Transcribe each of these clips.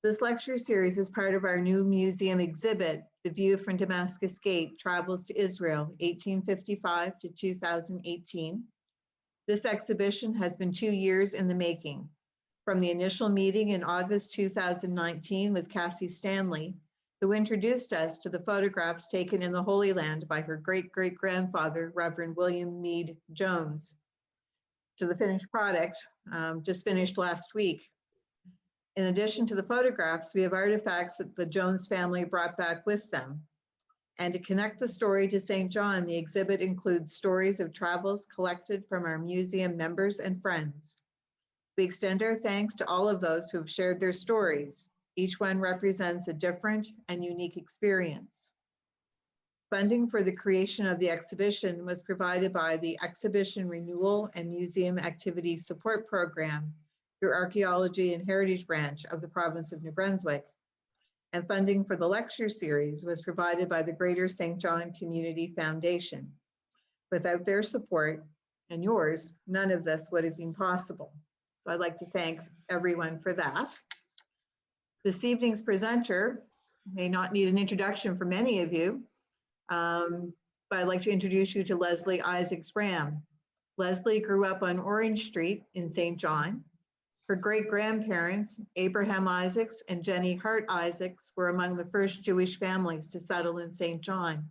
This lecture series is part of our new museum exhibit, The View from Damascus Gate Travels to Israel, 1855 to 2018. This exhibition has been 2 years in the making. From the initial meeting in August 2019 with Cassie Stanley, who introduced us to the photographs taken in the Holy Land by her great-great-grandfather, Reverend William Meade Jones, to the finished product, just finished last week. In addition to the photographs, we have artifacts that the Jones family brought back with them. And to connect the story to St. John, the exhibit includes stories of travels collected from our museum members and friends. We extend our thanks to all of those who have shared their stories. Each one represents a different and unique experience. Funding for the creation of the exhibition was provided by the Exhibition Renewal and Museum Activity Support Program through Archaeology and Heritage Branch of the province of New Brunswick. And funding for the lecture series was provided by the Greater St. John Community Foundation. Without their support and yours, none of this would have been possible. So I'd like to thank everyone for that. This evening's presenter may not need an introduction for many of you, but I'd like to introduce you to Leslie Issacs-Ram. Leslie grew up on Orange Street in St. John. Her great-grandparents, Abraham Issacs and Jenny Hart Issacs, were among the first Jewish families to settle in St. John.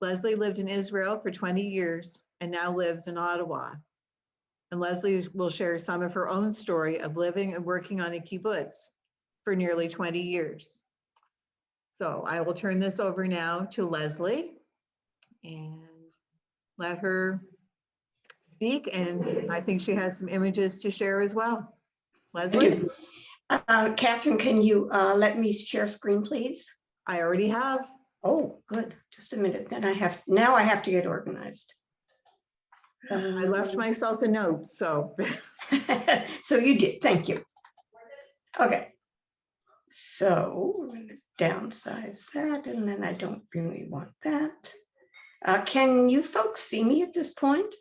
Leslie lived in Israel for 20 years and now lives in Ottawa. And Leslie will share some of her own story of living and working on a kibbutz for nearly 20 years. So I will turn this over now to Leslie and let her speak, and I think she has some images to share as well. Leslie? Catherine, can you let me share screen, please? I already have. Oh, good. Just a minute. Then I have to get organized. I left myself a note, so. So you did. Thank you. Okay. So we're going to downsize that, and then I don't really want that. Can you folks see me at this point?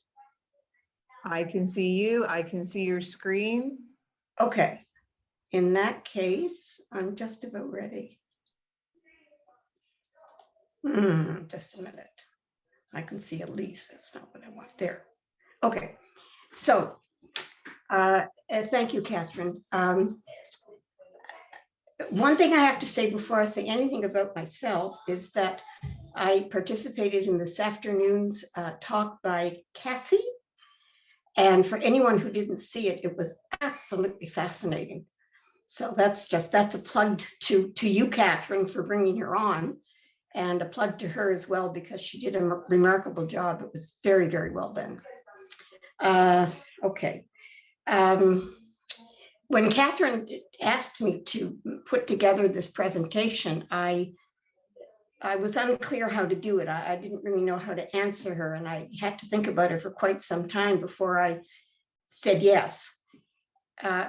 I can see you. I can see your screen. Okay. In that case, I'm just about ready. Just a minute. I can see Elise. That's not what I want there. Okay. So thank you, Catherine. One thing I have to say before I say anything about myself is that I participated in this afternoon's talk by Cassie. And for anyone who didn't see it, it was absolutely fascinating. So that's a plug to you, Catherine, for bringing her on, and a plug to her as well, because she did a remarkable job. It was very, very well done. Okay. When Catherine asked me to put together this presentation, I was unclear how to do it. I didn't really know how to answer her, and I had to think about it for quite some time before I said yes.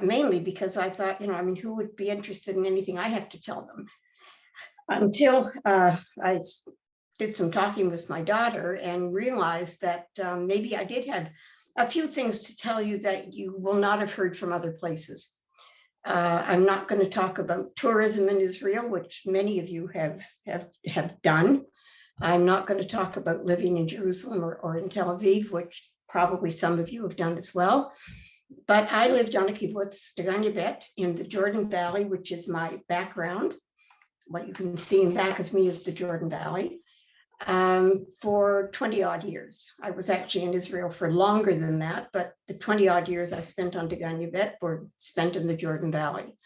Mainly because I thought, who would be interested in anything I have to tell them? Until I did some talking with my daughter and realized that maybe I did have a few things to tell you that you will not have heard from other places. I'm not going to talk about tourism in Israel, which many of you have done. I'm not going to talk about living in Jerusalem or in Tel Aviv, which probably some of you have done as well. But I lived on a kibbutz, Degania in the Jordan Valley, which is my background. What you can see in back of me is the Jordan Valley, for 20 odd years. I was actually in Israel for longer than that, but the 20 odd years I spent on Degania were spent in the Jordan Valley.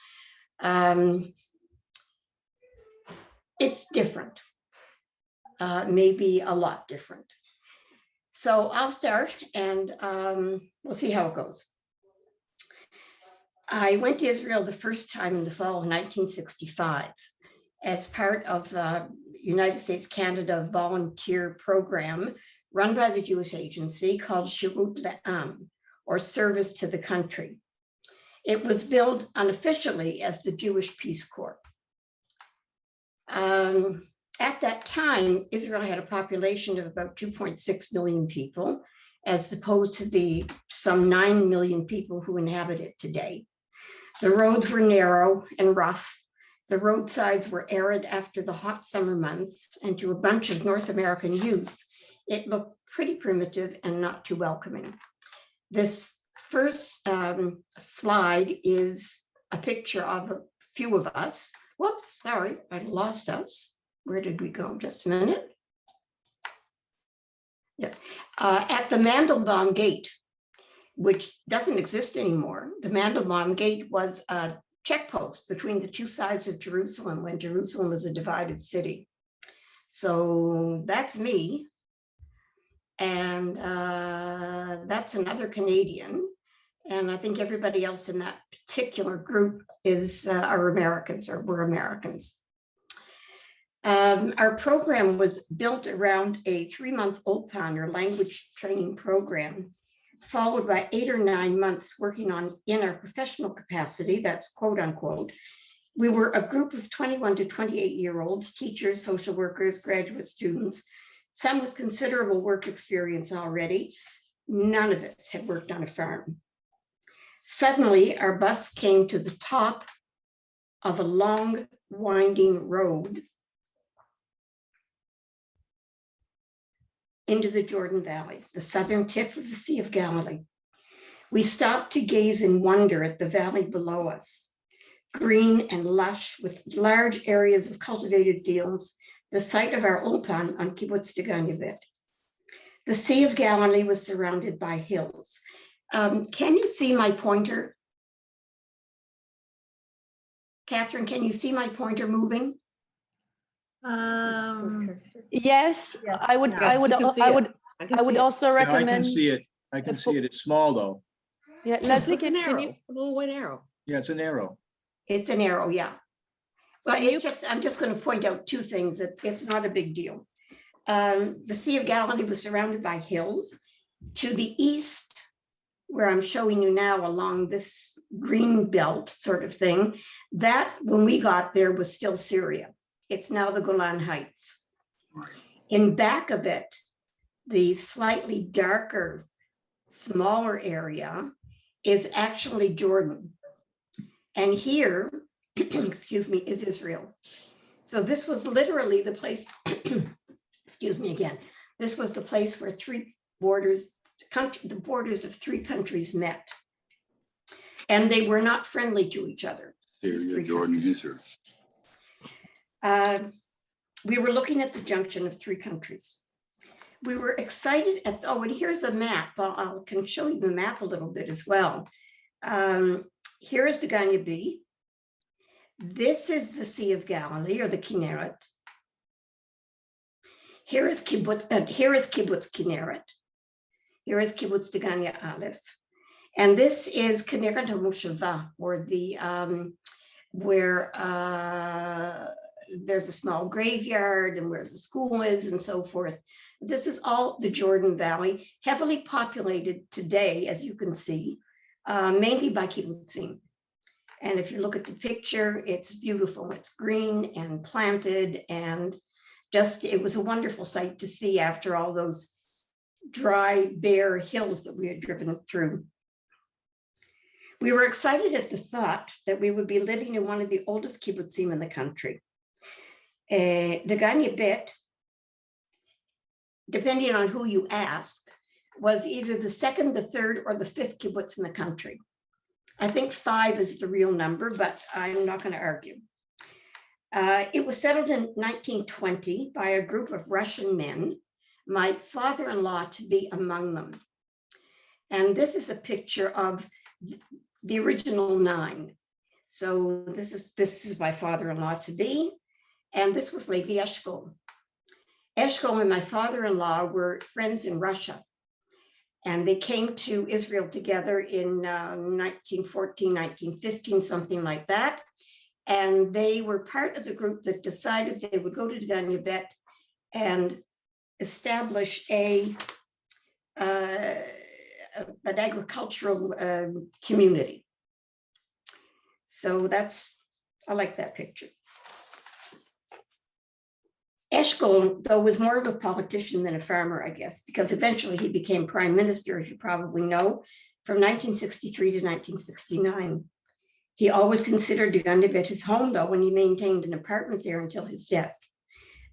It's different, maybe a lot different. So I'll start, and we'll see how it goes. I went to Israel the first time in the fall of 1965 as part of United States-Canada volunteer program run by the Jewish agency called Shirut Le'am, or Service to the Country. It was billed unofficially as the Jewish Peace Corps. At that time, Israel had a population of about 2.6 million people, as opposed to the some 9 million people who inhabit it today. The roads were narrow and rough. The roadsides were arid after the hot summer months, and to a bunch of North American youth, it looked pretty primitive and not too welcoming. This first slide is a picture of a few of us. Whoops, sorry, I lost us. Where did we go? Just a minute. Yeah, at the Mandelbaum Gate, which doesn't exist anymore. The Mandelbaum Gate was a check post between the two sides of Jerusalem when Jerusalem was a divided city. So that's me. And that's another Canadian. And I think everybody else in that particular group are Americans, or were Americans. Our program was built around a 3-month Ulpan, or language training program, followed by 8 or 9 months working in our professional capacity, that's quote unquote. We were a group of 21 to 28-year-olds, teachers, social workers, graduate students, some with considerable work experience already. None of us had worked on a farm. Suddenly, our bus came to the top of a long, winding road into the Jordan Valley, the southern tip of the Sea of Galilee. We stopped to gaze in wonder at the valley below us, green and lush with large areas of cultivated fields, the site of our Ulpan on Kibbutz Degania. The Sea of Galilee was surrounded by hills. Can you see my pointer? Catherine, can you see my pointer moving? Yes, Yeah. I would. Yes, I would. you can see I it. would. I would also Yeah, I recommend. can see it. I can see it. It's small though. Yeah, Leslie, It's an can you? arrow, a little white arrow. Yeah, it's an arrow. It's an arrow, yeah. Well, Can you- I'm just going to point out two things. It's not a big deal. The Sea of Galilee was surrounded by hills. To the east, where I'm showing you now along this green belt sort of thing, that when we got there was still Syria. It's now the Golan Heights. In back of it, the slightly darker, smaller area is actually Jordan. And here, excuse me, is Israel. So this was literally the place, excuse me again, this was the place where the borders of 3 countries met. And they were not friendly to each other. Syria, Jordan, Israel. We were looking at the junction of 3 countries. We were excited at, oh, and here's a map. I can show you the map a little bit as well. Here is Degania B. This is the Sea of Galilee, or the Kinneret. Here is Kibbutz Kinneret. Here is Kibbutz Degania Aleph. And this is Kinneret HaMosheva, or the where there's a small graveyard and where the school is and so forth. This is all the Jordan Valley, heavily populated today, as you can see, mainly by kibbutzim. And if you look at the picture, it's beautiful. It's green and planted, and just, it was a wonderful sight to see after all those dry, bare hills that we had driven through. We were excited at the thought that we would be living in one of the oldest kibbutzim in the country. Degania Bet, depending on who you ask, was either the 2nd, the 3rd, or the 5th kibbutz in the country. I think 5 is the real number, but I'm not going to argue. It was settled in 1920 by a group of Russian men, my father-in-law to be among them. And this is a picture of the original 9. So this is my father-in-law to be, and this was Levi Eshkol. Eshkol and my father-in-law were friends in Russia, and they came to Israel together in 1914, 1915, something like that. And they were part of the group that decided they would go to Degania Bet and establish an agricultural community. So I like that picture. Eshkol, though, was more of a politician than a farmer, I guess, because eventually he became prime minister, as you probably know, from 1963 to 1969. He always considered Degania Bet his home, though, when he maintained an apartment there until his death.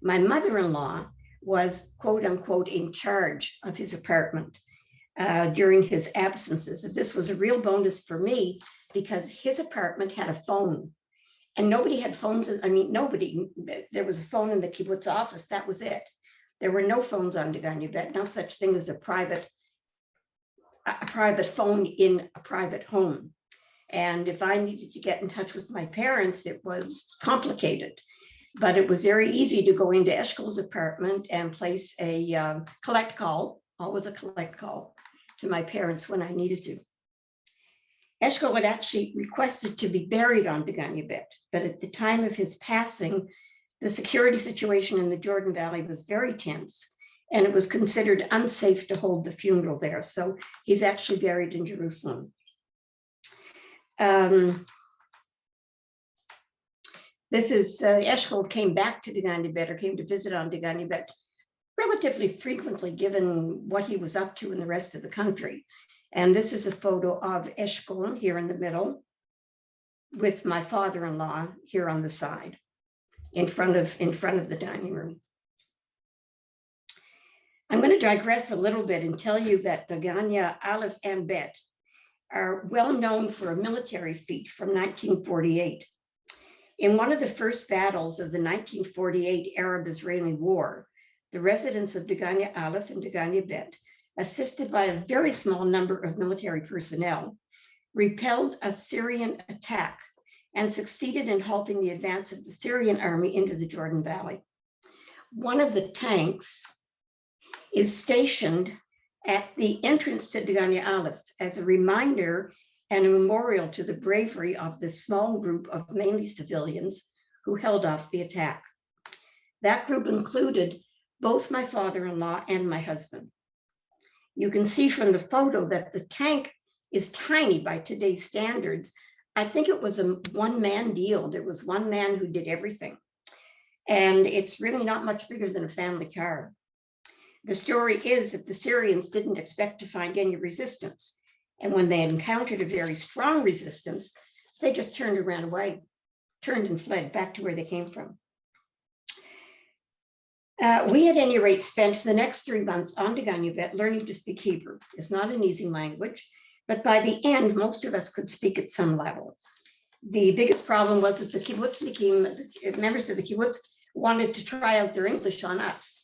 My mother-in-law was, quote unquote, in charge of his apartment during his absences. And this was a real bonus for me because his apartment had a phone. And nobody had phones. I mean, nobody. There was a phone in the kibbutz office. That was it. There were no phones on Degania Bet. No such thing as a private phone in a private home. And if I needed to get in touch with my parents, it was complicated. But it was very easy to go into Eshkol's apartment and place a collect call, always a collect call, to my parents when I needed to. Eshkol had actually requested to be buried on Degania Bet, but at the time of his passing, the security situation in the Jordan Valley was very tense, and it was considered unsafe to hold the funeral there. So he's actually buried in Jerusalem. This is Eshkol came back to Degania Bet, or came to visit on Degania Bet relatively frequently, given what he was up to in the rest of the country. And this is a photo of Eshkol here in the middle, with my father-in-law here on the side, in front of the dining room. I'm going to digress a little bit and tell you that Degania Aleph and Bet are well known for a military feat from 1948. In one of the first battles of the 1948 Arab-Israeli War, the residents of Degania Aleph and Degania Bet, assisted by a very small number of military personnel, repelled a Syrian attack and succeeded in halting the advance of the Syrian army into the Jordan Valley. One of the tanks is stationed at the entrance to Degania Aleph as a reminder and a memorial to the bravery of this small group of mainly civilians who held off the attack. That group included both my father-in-law and my husband. You can see from the photo that the tank is tiny by today's standards. I think it was a one-man deal. There was one man who did everything. And it's really not much bigger than a family car. The story is that the Syrians didn't expect to find any resistance. And when they encountered a very strong resistance, they just turned and ran away, turned and fled back to where they came from. We, at any rate, spent the next 3 months on Degania Bet learning to speak Hebrew. It's not an easy language, but by the end, most of us could speak at some level. The biggest problem was that the kibbutz, members of the kibbutz, wanted to try out their English on us.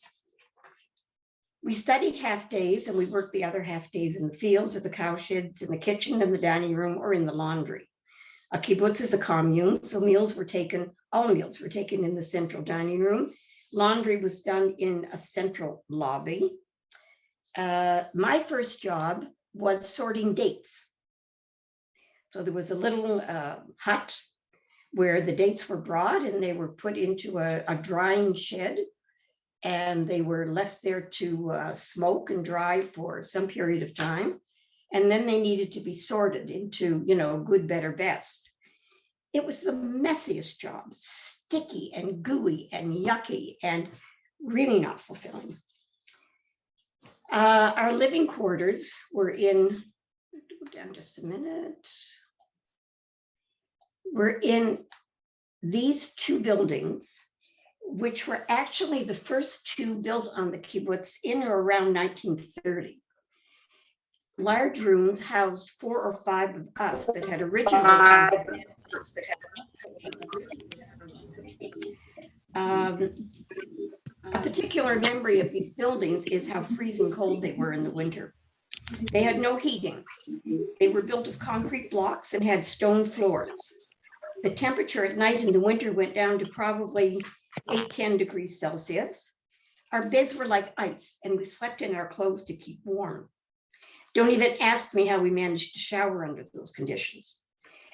We studied half days and we worked the other half days in the fields or the cow sheds, in the kitchen, in the dining room, or in the laundry. A kibbutz is a commune, so all meals were taken in the central dining room. Laundry was done in a central lobby. My first job was sorting dates. So there was a little hut where the dates were brought and they were put into a drying shed, and they were left there to smoke and dry for some period of time. And then they needed to be sorted into, good, better, best. It was the messiest job, sticky and gooey and yucky and really not fulfilling. Our living quarters were in, go down just a minute. We're in these two buildings, which were actually the first two built on the kibbutz in or around 1930. Large rooms housed 4 or 5 of us that had originally housed a particular memory of these buildings is how freezing cold they were in the winter. They had no heating. They were built of concrete blocks and had stone floors. The temperature at night in the winter went down to probably 8-10 degrees Celsius. Our beds were like ice, and we slept in our clothes to keep warm. Don't even ask me how we managed to shower under those conditions.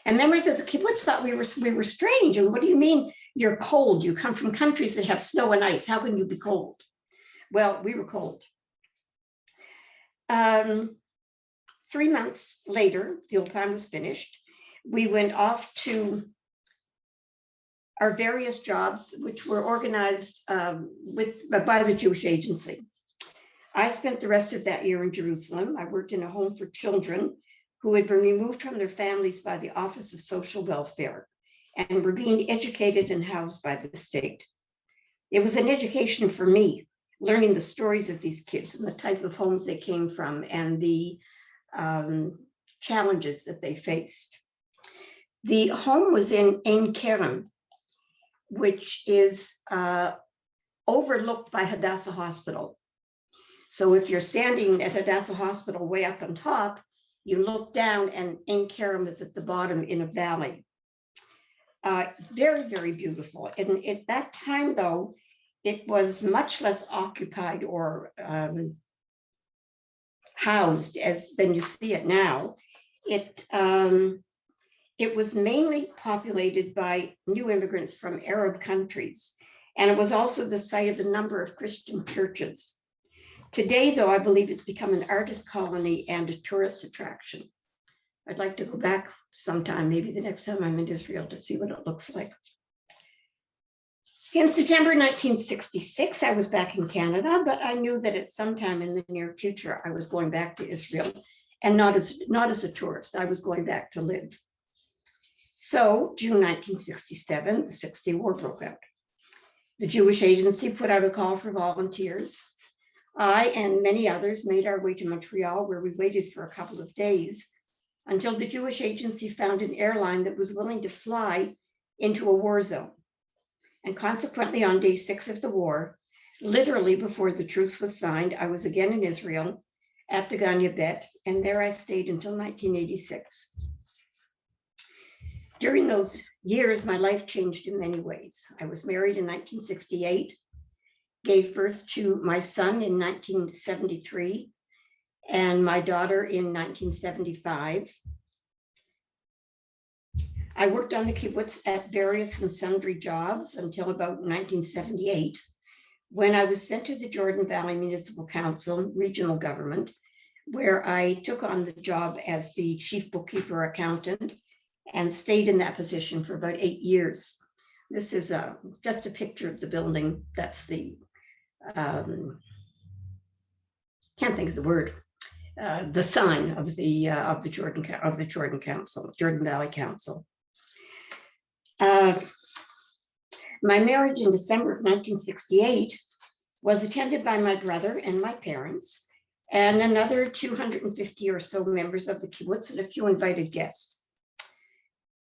And members of the kibbutz thought we were strange. And what do you mean you're cold? You come from countries that have snow and ice. How can you be cold? Well, we were cold. 3 months later, the ulpan was finished. We went off to our various jobs, which were organized by the Jewish Agency. I spent the rest of that year in Jerusalem. I worked in a home for children who had been removed from their families by the Office of Social Welfare and were being educated and housed by the state. It was an education for me, learning the stories of these kids and the type of homes they came from and the challenges that they faced. The home was in Ein Kerem, which is overlooked by Hadassah Hospital. So if you're standing at Hadassah Hospital way up on top, you look down and Ein Kerem is at the bottom in a valley. Very, very beautiful. And at that time, though, it was much less occupied or housed than you see it now. It was mainly populated by new immigrants from Arab countries, and it was also the site of a number of Christian churches. Today, though, I believe it's become an artist colony and a tourist attraction. I'd like to go back sometime, maybe the next time I'm in Israel, to see what it looks like. In September 1966, I was back in Canada, but I knew that at some time in the near future, I was going back to Israel, and not as a tourist. I was going back to live. So, June 1967, the 6-Day War broke out. The Jewish Agency put out a call for volunteers. I and many others made our way to Montreal, where we waited for a couple of days until the Jewish Agency found an airline that was willing to fly into a war zone. And consequently, on day 6 of the war, literally before the truce was signed, I was again in Israel at Degania Bet, and there I stayed until 1986. During those years, my life changed in many ways. I was married in 1968, gave birth to my son in 1973, and my daughter in 1975. I worked on the kibbutz at various and sundry jobs until about 1978, when I was sent to the Jordan Valley Municipal Council, regional government, where I took on the job as the chief bookkeeper accountant and stayed in that position for about 8 years. This is just a picture of the building. That's the, can't think of the word, the sign of the Jordan Council, Jordan Valley Council. My marriage in December of 1968 was attended by my brother and my parents and another 250 or so members of the kibbutz and a few invited guests.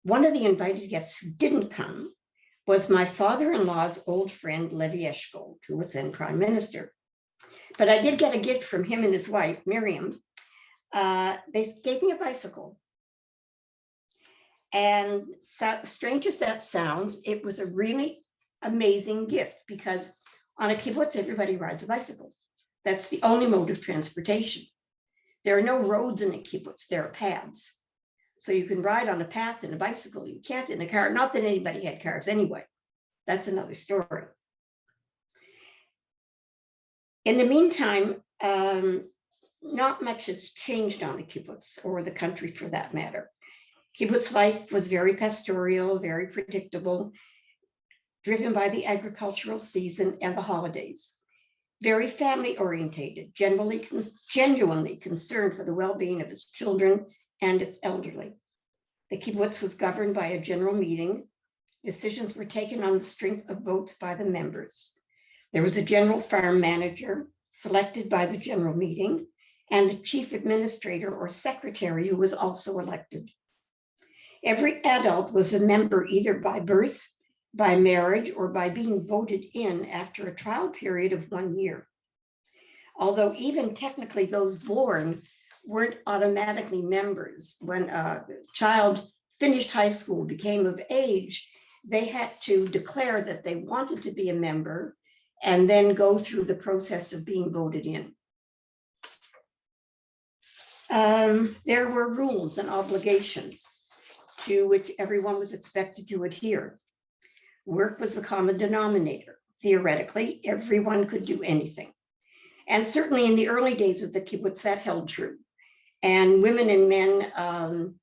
One of the invited guests who didn't come was my father-in-law's old friend, Levi Eshkol, who was then prime minister. But I did get a gift from him and his wife, Miriam. They gave me a bicycle. And so, strange as that sounds, it was a really amazing gift because on a kibbutz, everybody rides a bicycle. That's the only mode of transportation. There are no roads in a kibbutz, there are paths. So you can ride on a path in a bicycle, you can't in a car. Not that anybody had cars anyway. That's another story. In the meantime, not much has changed on the kibbutz or the country for that matter. Kibbutz life was very pastoral, very predictable, driven by the agricultural season and the holidays. Very family orientated, genuinely concerned for the well-being of its children and its elderly. The kibbutz was governed by a general meeting. Decisions were taken on the strength of votes by the members. There was a general farm manager selected by the general meeting and a chief administrator or secretary who was also elected. Every adult was a member either by birth, by marriage, or by being voted in after a trial period of 1 year. Although even technically those born weren't automatically members. When a child finished high school, became of age, they had to declare that they wanted to be a member and then go through the process of being voted in. There were rules and obligations to which everyone was expected to adhere. Work was the common denominator. Theoretically, everyone could do anything. And certainly in the early days of the kibbutz, that held true. And women and men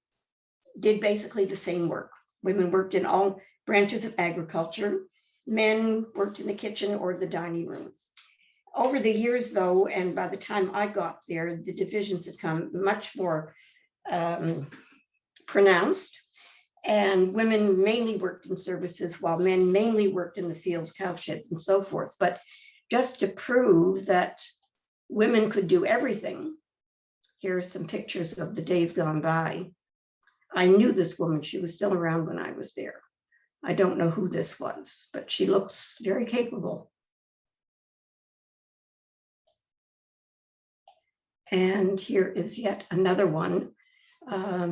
did basically the same work. Women worked in all branches of agriculture. Men worked in the kitchen or the dining room. Over the years, though, and by the time I got there, the divisions had come much more pronounced, and women mainly worked in services while men mainly worked in the fields, cowsheds, and so forth. But just to prove that women could do everything, here are some pictures of the days gone by. I knew this woman. She was still around when I was there. I don't know who this was, but she looks very capable. And here is yet another one,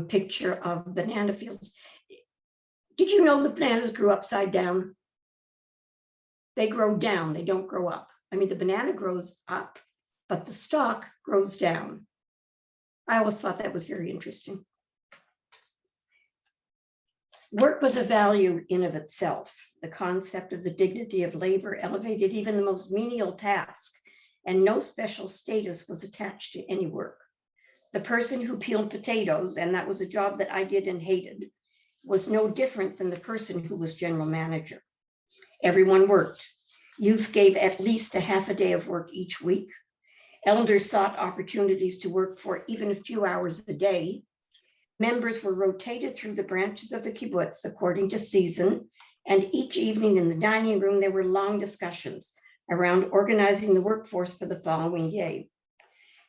picture of banana fields. Did you know the bananas grew upside down? They grow down, they don't grow up. I mean, the banana grows up, but the stalk grows down. I always thought that was very interesting. Work was a value in of itself. The concept of the dignity of labor elevated even the most menial task, and no special status was attached to any work. The person who peeled potatoes, and that was a job that I did and hated, was no different than the person who was general manager. Everyone worked. Youth gave at least a half a day of work each week. Elders sought opportunities to work for even a few hours a day. Members were rotated through the branches of the kibbutz according to season, and each evening in the dining room there were long discussions around organizing the workforce for the following day.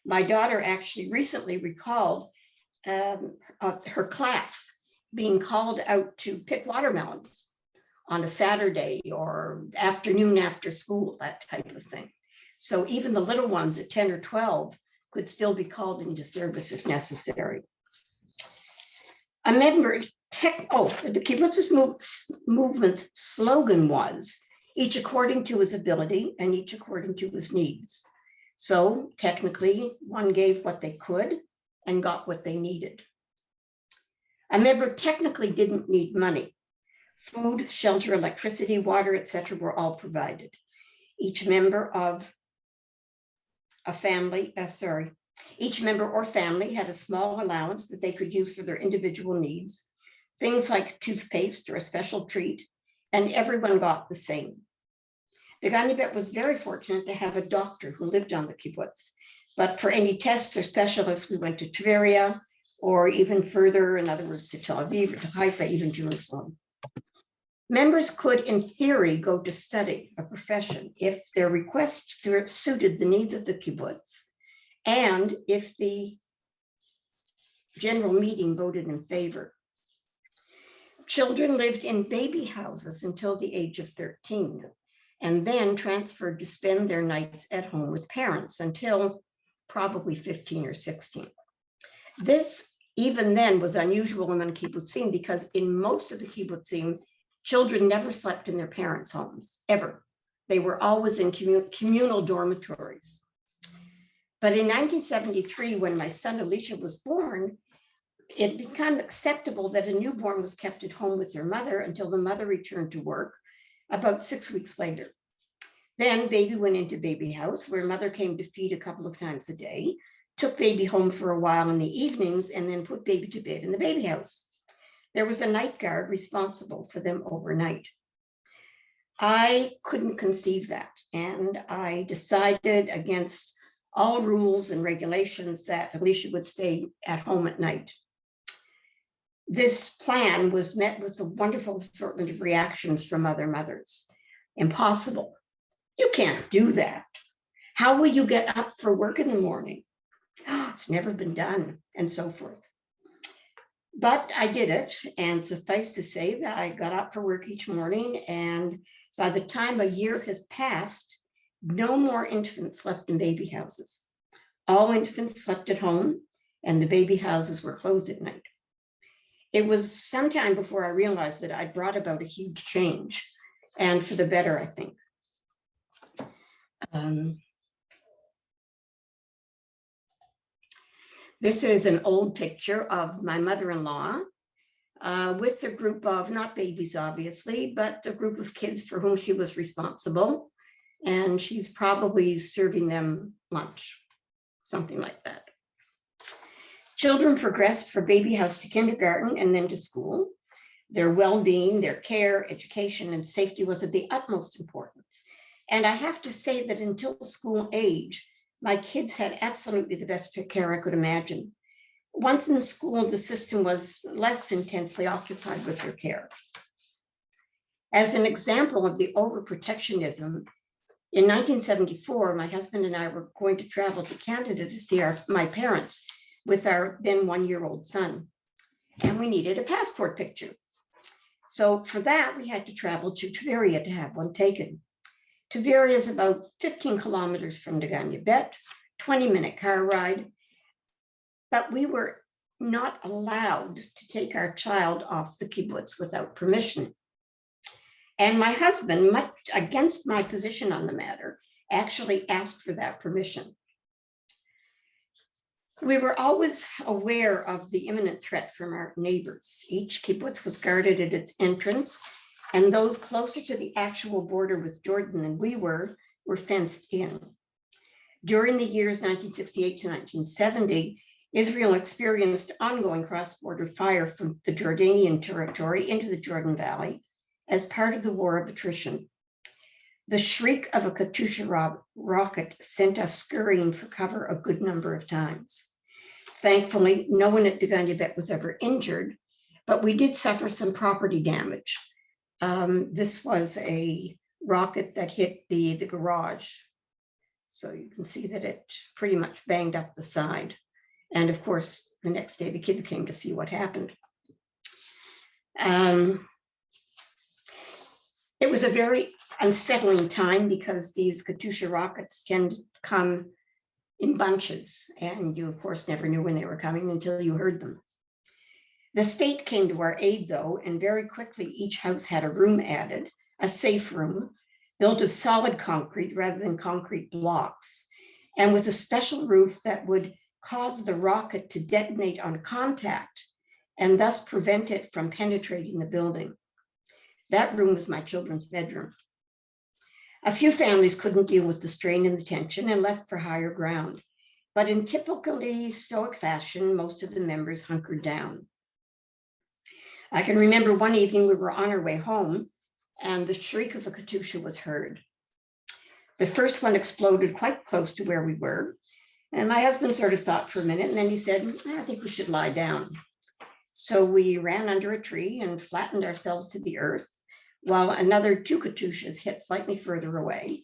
My daughter actually recently recalled her class being called out to pick watermelons on a Saturday or afternoon after school, that type of thing. So even the little ones at 10 or 12 could still be called into service if necessary. A member, the kibbutz's movement's slogan was, each according to his ability and each according to his needs. So technically, one gave what they could and got what they needed. A member technically didn't need money. Food, shelter, electricity, water, etc. were all provided. Each member of a family, each member or family had a small allowance that they could use for their individual needs, things like toothpaste or a special treat, and everyone got the same. Degania was very fortunate to have a doctor who lived on the kibbutz, but for any tests or specialists, we went to Tveria, or even further, in other words, to Tel Aviv, or to Haifa, even Jerusalem. Members could, in theory, go to study a profession if their requests suited the needs of the kibbutz, and if the general meeting voted in favor. Children lived in baby houses until the age of 13, and then transferred to spend their nights at home with parents until probably 15 or 16. This, even then, was unusual among kibbutzim because in most of the kibbutzim, children never slept in their parents' homes, ever. They were always in communal dormitories. But in 1973, when my son Alicia was born, it became acceptable that a newborn was kept at home with their mother until the mother returned to work about 6 weeks later. Then baby went into baby house where mother came to feed a couple of times a day, took baby home for a while in the evenings, and then put baby to bed in the baby house. There was a night guard responsible for them overnight. I couldn't conceive that, and I decided against all rules and regulations that Alicia would stay at home at night. This plan was met with a wonderful assortment of reactions from other mothers. Impossible. You can't do that. How will you get up for work in the morning? It's never been done, and so forth. But I did it, and suffice to say that I got up for work each morning, and by the time a year has passed, no more infants slept in baby houses. All infants slept at home, and the baby houses were closed at night. It was sometime before I realized that I brought about a huge change, and for the better, I think. This is an old picture of my mother-in-law with a group of, not babies obviously, but a group of kids for whom she was responsible. And she's probably serving them lunch, something like that. Children progressed from baby house to kindergarten and then to school. Their well-being, their care, education, and safety was of the utmost importance. And I have to say that until school age, my kids had absolutely the best care I could imagine. Once in school, the system was less intensely occupied with her care. As an example of the overprotectionism, in 1974, my husband and I were going to travel to Canada to see my parents with our then 1-year-old son, and we needed a passport picture. So for that, we had to travel to Tveria to have one taken. Tveria is about 15 kilometers from Degania, 20-minute car ride, but we were not allowed to take our child off the kibbutz without permission. And my husband, much against my position on the matter, actually asked for that permission. We were always aware of the imminent threat from our neighbors. Each kibbutz was guarded at its entrance, and those closer to the actual border with Jordan than we were fenced in. During the years 1968 to 1970, Israel experienced ongoing cross-border fire from the Jordanian territory into the Jordan Valley as part of the war of attrition. The shriek of a Katyusha rocket sent us scurrying for cover a good number of times. Thankfully, no one at Degania was ever injured, but we did suffer some property damage. This was a rocket that hit the garage. So you can see that it pretty much banged up the side. And of course, the next day, the kids came to see what happened. It was a very unsettling time because these Katyusha rockets tend to come in bunches, and you, of course, never knew when they were coming until you heard them. The state came to our aid, though, and very quickly each house had a room added, a safe room, built of solid concrete rather than concrete blocks, and with a special roof that would cause the rocket to detonate on contact and thus prevent it from penetrating the building. That room was my children's bedroom. A few families couldn't deal with the strain and the tension and left for higher ground, but in typically stoic fashion, most of the members hunkered down. I can remember one evening we were on our way home and the shriek of a Katyusha was heard. The first one exploded quite close to where we were, and my husband sort of thought for a minute, and then he said, I think we should lie down. So we ran under a tree and flattened ourselves to the earth, while another 2 Katyushas hit slightly further away.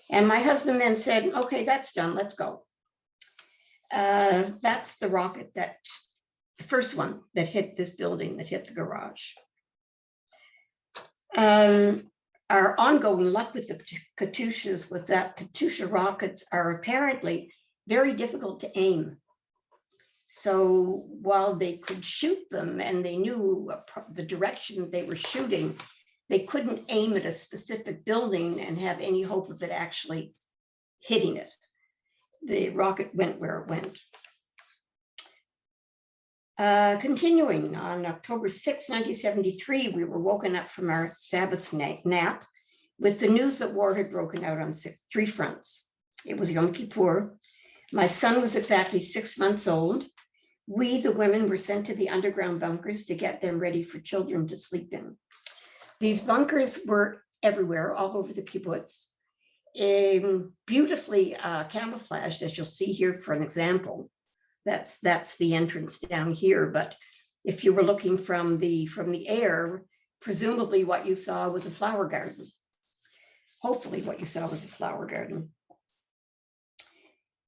And my husband then said, okay, that's done, let's go. That's the rocket the first one that hit this building, that hit the garage. Our ongoing luck with the Katyushas was that Katyusha rockets are apparently very difficult to aim. So while they could shoot them and they knew the direction they were shooting, they couldn't aim at a specific building and have any hope of it actually hitting it. The rocket went where it went. Continuing, on October 6, 1973, we were woken up from our Sabbath nap with the news that war had broken out on 3 fronts. It was Yom Kippur. My son was exactly 6 months old. We, the women, were sent to the underground bunkers to get them ready for children to sleep in. These bunkers were everywhere, all over the kibbutz, beautifully camouflaged, as you'll see here for an example. That's the entrance down here. But if you were looking from the air, presumably what you saw was a flower garden. Hopefully what you saw was a flower garden.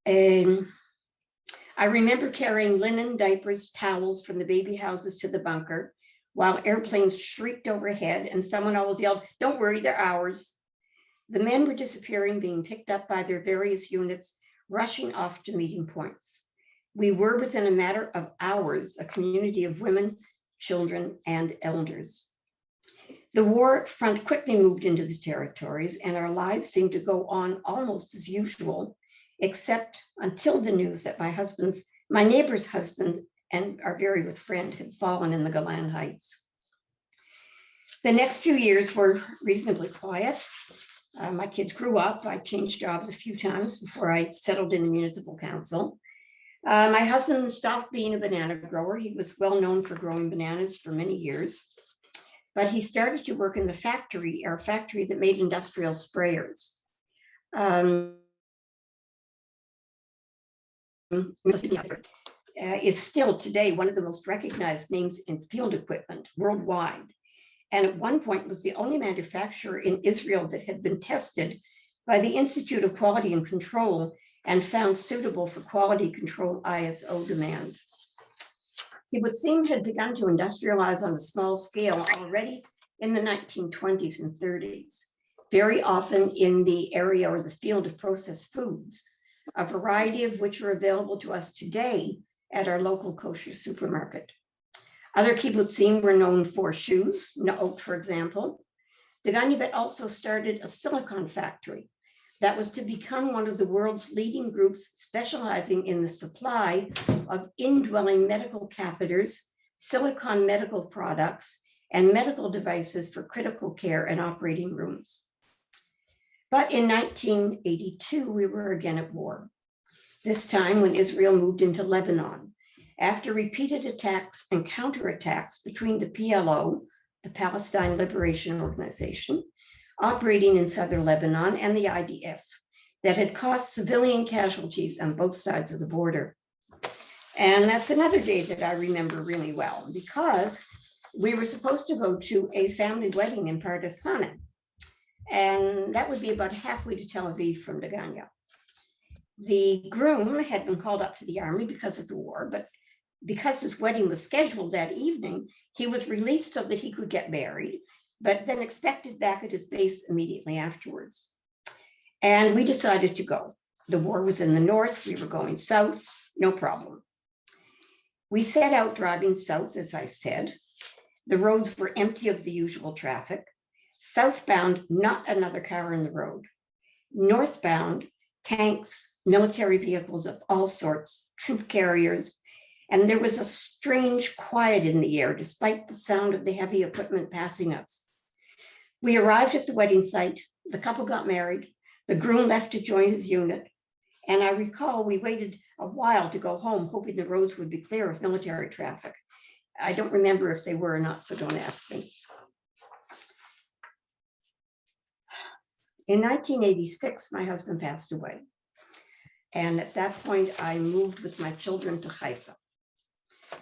I remember carrying linen, diapers, towels from the baby houses to the bunker while airplanes shrieked overhead and someone always yelled, "Don't worry, they're ours." The men were disappearing, being picked up by their various units, rushing off to meeting points. We were, within a matter of hours, a community of women, children, and elders. The war front quickly moved into the territories, and our lives seemed to go on almost as usual, except until the news that my neighbor's husband and our very good friend had fallen in the Golan Heights. The next few years were reasonably quiet. My kids grew up. I changed jobs a few times before I settled in the municipal council. My husband stopped being a banana grower. He was well known for growing bananas for many years, but he started to work in the factory, our factory that made industrial sprayers. is still today one of the most recognized names in field equipment worldwide. And at one point was the only manufacturer in Israel that had been tested by the Institute of Quality and Control and found suitable for quality control ISO demand. Kibbutzim had begun to industrialize on a small scale already in the 1920s and 30s, very often in the area or the field of processed foods, a variety of which are available to us today at our local kosher supermarket. Other kibbutzim were known for shoes, Naot, for example. Degania also started a silicon factory that was to become one of the world's leading groups specializing in the supply of indwelling medical catheters, silicon medical products, and medical devices for critical care and operating rooms. But in 1982, we were again at war. This time when Israel moved into Lebanon, after repeated attacks and counterattacks between the PLO, the Palestine Liberation Organization, operating in southern Lebanon, and the IDF, that had caused civilian casualties on both sides of the border. And that's another day that I remember really well, because we were supposed to go to a family wedding in Pardes Chana, and that would be about halfway to Tel Aviv from Degania. The groom had been called up to the army because of the war, but because his wedding was scheduled that evening, he was released so that he could get married, but then expected back at his base immediately afterwards. And we decided to go. The war was in the north, we were going south, no problem. We set out driving south, as I said. The roads were empty of the usual traffic. Southbound, not another car in the road. Northbound, tanks, military vehicles of all sorts, troop carriers, and there was a strange quiet in the air, despite the sound of the heavy equipment passing us. We arrived at the wedding site, the couple got married, the groom left to join his unit, and I recall we waited a while to go home, hoping the roads would be clear of military traffic. I don't remember if they were or not, so don't ask me. In 1986, my husband passed away. And at that point, I moved with my children to Haifa.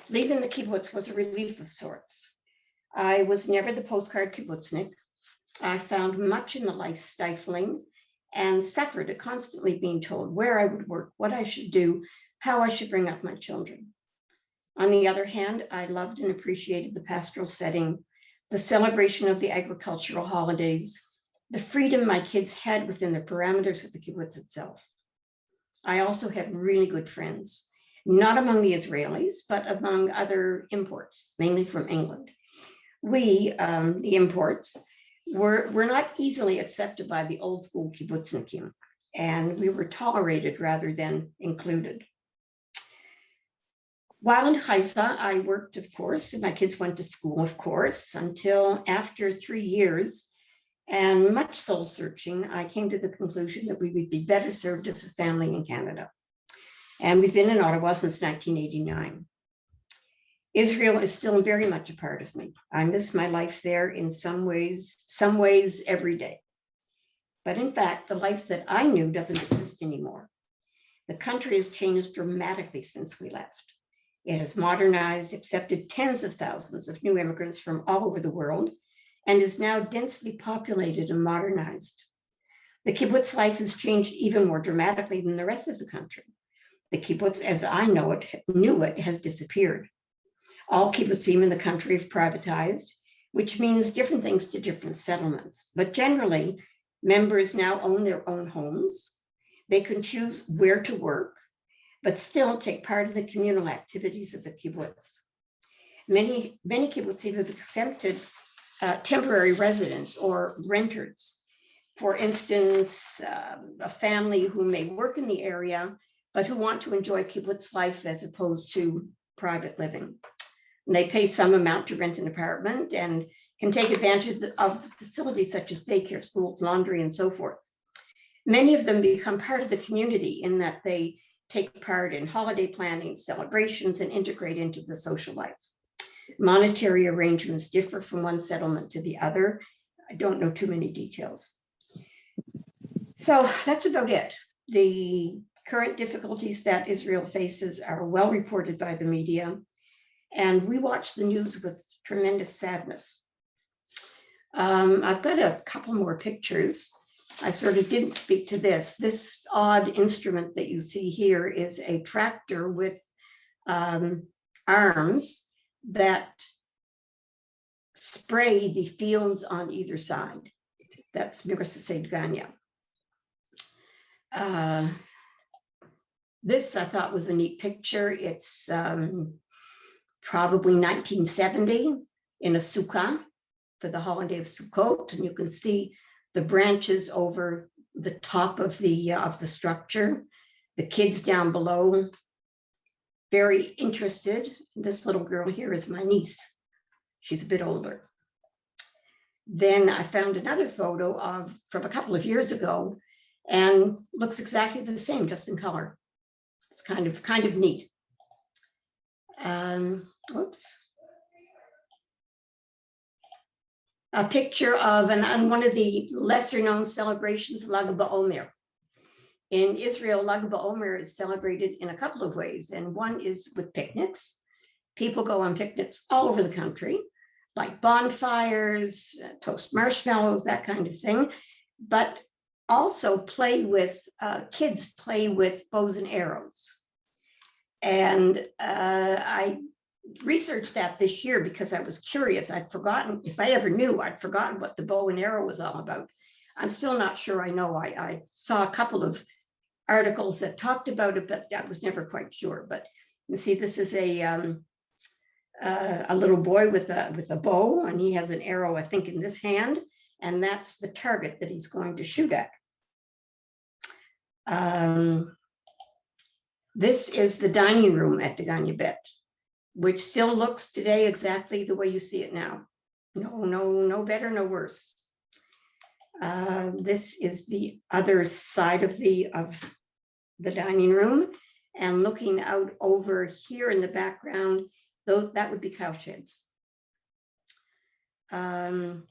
Leaving the kibbutz was a relief of sorts. I was never the postcard kibbutznik. I found much in the life stifling and suffered at constantly being told where I would work, what I should do, how I should bring up my children. On the other hand, I loved and appreciated the pastoral setting, the celebration of the agricultural holidays, the freedom my kids had within the parameters of the kibbutz itself. I also had really good friends, not among the Israelis, but among other imports, mainly from England. We, the imports, were not easily accepted by the old school kibbutznikim, and we were tolerated rather than included. While in Haifa, I worked, of course, and my kids went to school, of course, until after 3 years and much soul searching, I came to the conclusion that we would be better served as a family in Canada. And we've been in Ottawa since 1989. Israel is still very much a part of me. I miss my life there in some ways every day. But in fact, the life that I knew doesn't exist anymore. The country has changed dramatically since we left. It has modernized, accepted tens of thousands of new immigrants from all over the world, and is now densely populated and modernized. The kibbutz life has changed even more dramatically than the rest of the country. The kibbutz, as I knew it, has disappeared. All kibbutzim in the country have privatized, which means different things to different settlements. But generally, members now own their own homes. They can choose where to work, but still take part in the communal activities of the kibbutz. Many kibbutzim have accepted temporary residents or renters. For instance, a family who may work in the area, but who want to enjoy kibbutz life as opposed to private living. And they pay some amount to rent an apartment and can take advantage of facilities such as daycare, schools, laundry, and so forth. Many of them become part of the community in that they take part in holiday planning, celebrations, and integrate into the social life. Monetary arrangements differ from one settlement to the other. I don't know too many details. So that's about it. The Current difficulties that Israel faces are well reported by the media, and we watch the news with tremendous sadness. I've got a couple more pictures. I sort of didn't speak to this. This odd instrument that you see here is a tractor with arms that spray the fields on either side. That's Degania. This I thought was a neat picture. It's probably 1970 in a sukkah for the holiday of Sukkot, and you can see the branches over the top of the structure. The kids down below, very interested. This little girl here is my niece. She's a bit older. Then I found another photo from a couple of years ago, and looks exactly the same, just in color. It's kind of neat. Oops. A picture of one of the lesser known celebrations, Lag BaOmer. In Israel, Lag BaOmer is celebrated in a couple of ways, and one is with picnics. People go on picnics all over the country, like bonfires, toast marshmallows, that kind of thing, but also kids play with bows and arrows. And I researched that this year because I was curious. I'd forgotten, if I ever knew, I'd forgotten what the bow and arrow was all about. I'm still not sure I know. I saw a couple of articles that talked about it, but I was never quite sure. But you see, this is a little boy with a bow, and he has an arrow, I think, in this hand, and that's the target that he's going to shoot at. This is the dining room at Degania Bet, which still looks today exactly the way you see it now. No better, no worse. This is the other side of the dining room, and looking out over here in the background, that would be cow sheds. My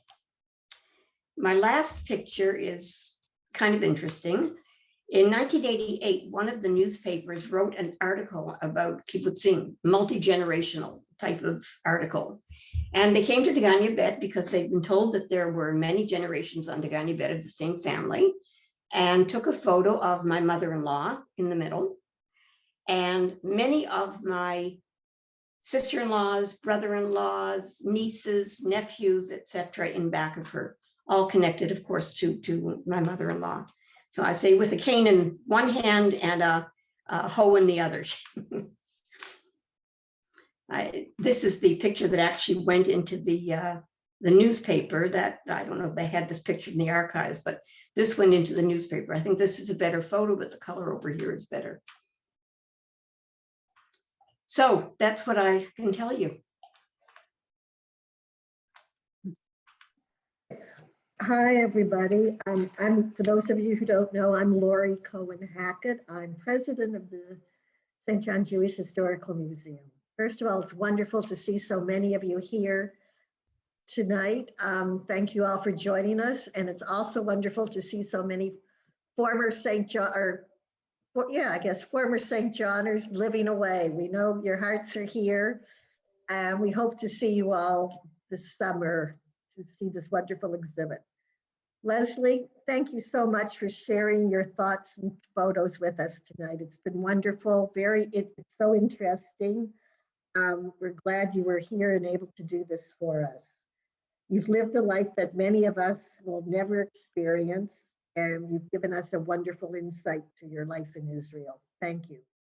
last picture is kind of interesting. In 1988, one of the newspapers wrote an article about kibbutzim, multi-generational type of article. And they came to Degania Bet because they'd been told that there were many generations on Degania Bet of the same family, and took a photo of my mother-in-law in the middle, and many of my sister-in-laws, brother-in-laws, nieces, nephews, etc., in back of her, all connected, of course, to my mother-in-law. So I say with a cane in one hand and a hoe in the other. This is the picture that actually went into the newspaper. That, I don't know if they had this picture in the archives, but this went into the newspaper. I think this is a better photo, but the color over here is better. So that's what I can tell you. Hi, everybody. I'm, for those of you who don't know, I'm Lori Cohen-Hackett. I'm president of the St. John Jewish Historical Museum. First of all, it's wonderful to see so many of you here tonight. Thank you all for joining us. And it's also wonderful to see so many former St. John, former St. Johners living away. We know your hearts are here, and we hope to see you all this summer to see this wonderful exhibit. Leslie, thank you so much for sharing your thoughts and photos with us tonight. It's been wonderful, it's so interesting. We're glad you were here and able to do this for us. You've lived a life that many of us will never experience, and you've given us a wonderful insight to your life in Israel. Thank you.